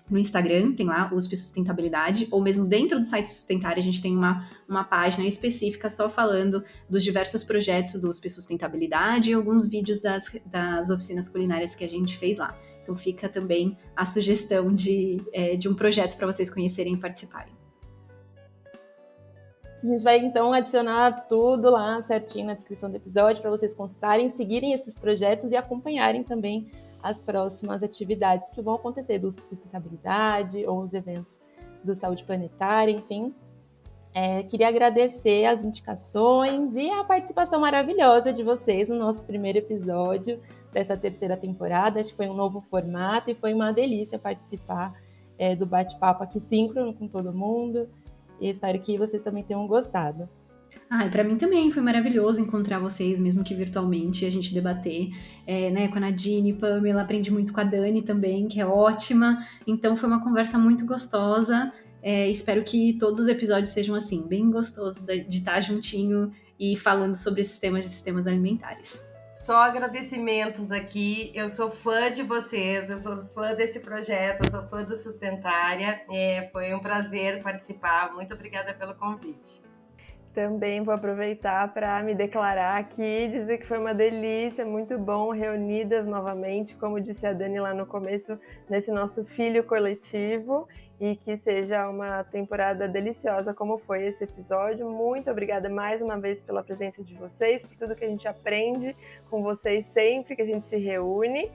no Instagram, tem lá USP Sustentabilidade, ou mesmo dentro do site Sustentária, a gente tem uma página específica só falando dos diversos projetos do USP Sustentabilidade e alguns vídeos das oficinas culinárias que a gente fez lá. Então, fica também a sugestão de um projeto para vocês conhecerem e participarem. A gente vai, então, adicionar tudo lá certinho na descrição do episódio para vocês consultarem, seguirem esses projetos e acompanharem também as próximas atividades que vão acontecer do USP Sustentabilidade ou os eventos do Saúde Planetária, enfim. Queria agradecer as indicações e a participação maravilhosa de vocês no nosso primeiro episódio dessa terceira temporada. Acho que foi um novo formato e foi uma delícia participar do bate-papo aqui síncrono com todo mundo. E espero que vocês também tenham gostado. E para mim também foi maravilhoso encontrar vocês, mesmo que virtualmente, a gente debater com a Nadine, Pamela, aprendi muito com a Dani também, que é ótima, então foi uma conversa muito gostosa, espero que todos os episódios sejam assim, bem gostosos de estar juntinho e falando sobre esses temas de sistemas alimentares. Só agradecimentos aqui, eu sou fã de vocês, eu sou fã desse projeto, eu sou fã do Sustentária, foi um prazer participar, muito obrigada pelo convite. Também vou aproveitar para me declarar aqui, dizer que foi uma delícia, muito bom, reunidas novamente, como disse a Dani lá no começo, nesse nosso filho coletivo, e que seja uma temporada deliciosa como foi esse episódio. Muito obrigada mais uma vez pela presença de vocês, por tudo que a gente aprende com vocês sempre que a gente se reúne.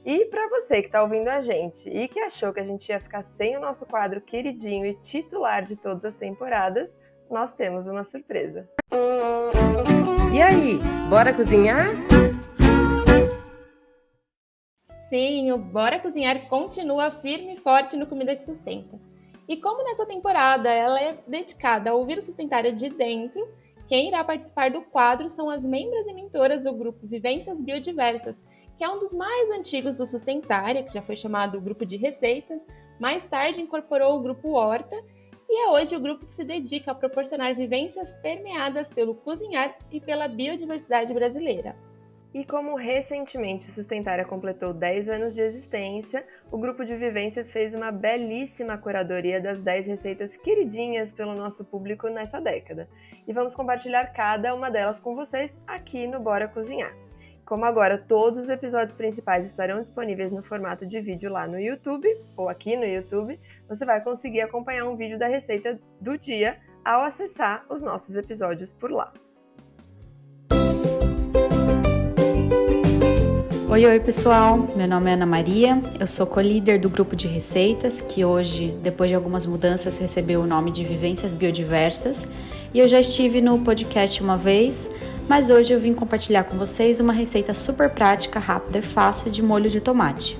E para você que está ouvindo a gente e que achou que a gente ia ficar sem o nosso quadro queridinho e titular de todas as temporadas, nós temos uma surpresa. E aí, bora cozinhar? Sim, o Bora Cozinhar continua firme e forte no Comida que Sustenta. E como nessa temporada ela é dedicada a ouvir o Sustentária de dentro, quem irá participar do quadro são as membros e mentoras do grupo Vivências Biodiversas, que é um dos mais antigos do Sustentária, que já foi chamado Grupo de Receitas, mais tarde incorporou o Grupo Horta, e é hoje o grupo que se dedica a proporcionar vivências permeadas pelo cozinhar e pela biodiversidade brasileira. E como recentemente o Sustentária completou 10 anos de existência, o grupo de vivências fez uma belíssima curadoria das 10 receitas queridinhas pelo nosso público nessa década. E vamos compartilhar cada uma delas com vocês aqui no Bora Cozinhar. Como agora todos os episódios principais estarão disponíveis no formato de vídeo lá no YouTube, ou aqui no YouTube, você vai conseguir acompanhar um vídeo da receita do dia ao acessar os nossos episódios por lá. Oi pessoal, meu nome é Ana Maria, eu sou co-líder do grupo de receitas, que hoje, depois de algumas mudanças, recebeu o nome de Vivências Biodiversas, e eu já estive no podcast uma vez, mas hoje eu vim compartilhar com vocês uma receita super prática, rápida e fácil de molho de tomate.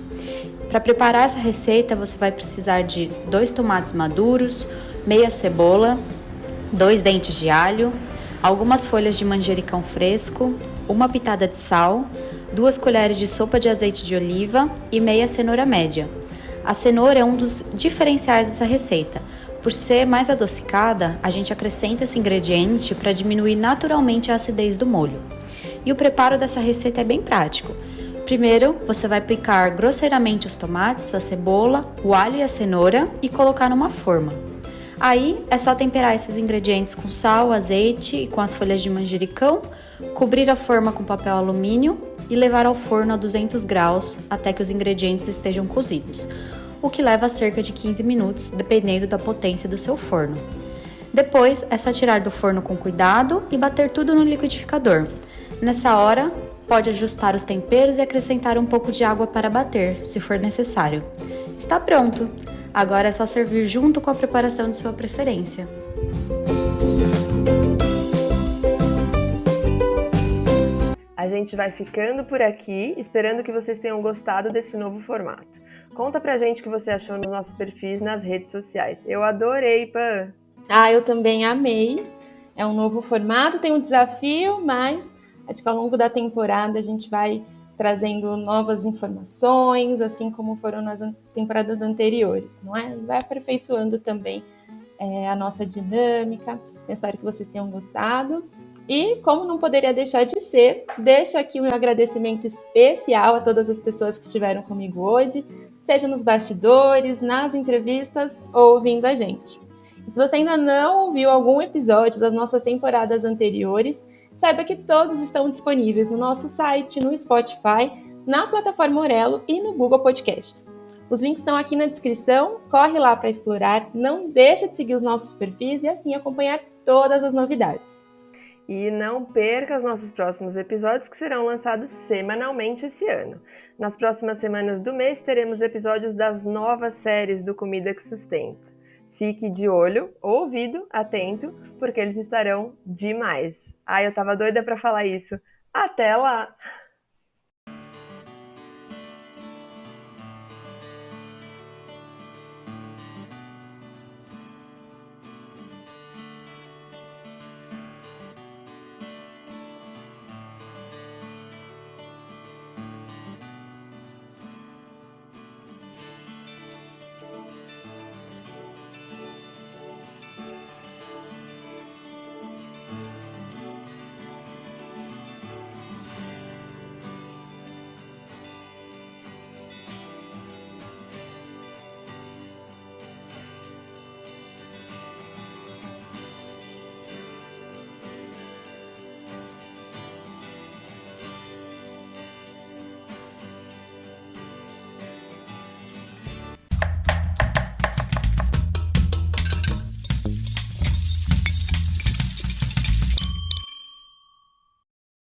Para preparar essa receita, você vai precisar de 2 tomates maduros, meia cebola, 2 dentes de alho, algumas folhas de manjericão fresco, uma pitada de sal, 2 colheres de sopa de azeite de oliva e meia cenoura média. A cenoura é um dos diferenciais dessa receita. Por ser mais adocicada, a gente acrescenta esse ingrediente para diminuir naturalmente a acidez do molho. E o preparo dessa receita é bem prático. Primeiro, você vai picar grosseiramente os tomates, a cebola, o alho e a cenoura e colocar numa forma. Aí é só temperar esses ingredientes com sal, azeite e com as folhas de manjericão, cobrir a forma com papel alumínio e levar ao forno a 200 graus até que os ingredientes estejam cozidos, o que leva cerca de 15 minutos, dependendo da potência do seu forno. Depois é só tirar do forno com cuidado e bater tudo no liquidificador. Nessa hora, pode ajustar os temperos e acrescentar um pouco de água para bater, se for necessário. Está pronto! Agora é só servir junto com a preparação de sua preferência. A gente vai ficando por aqui, esperando que vocês tenham gostado desse novo formato. Conta pra gente o que você achou nos nossos perfis nas redes sociais. Eu adorei, Pan! Eu também amei. É um novo formato, tem um desafio, mas acho que ao longo da temporada a gente vai trazendo novas informações, assim como foram nas temporadas anteriores, não é? E vai aperfeiçoando também a nossa dinâmica. Eu espero que vocês tenham gostado. E, como não poderia deixar de ser, deixo aqui o meu agradecimento especial a todas as pessoas que estiveram comigo hoje, seja nos bastidores, nas entrevistas ou ouvindo a gente. E se você ainda não ouviu algum episódio das nossas temporadas anteriores, saiba que todos estão disponíveis no nosso site, no Spotify, na plataforma Orelo e no Google Podcasts. Os links estão aqui na descrição, corre lá para explorar, não deixa de seguir os nossos perfis e assim acompanhar todas as novidades. E não perca os nossos próximos episódios que serão lançados semanalmente esse ano. Nas próximas semanas do mês teremos episódios das novas séries do Comida que Sustenta. Fique de olho, ouvido, atento, porque eles estarão demais. Eu tava doida para falar isso. Até lá!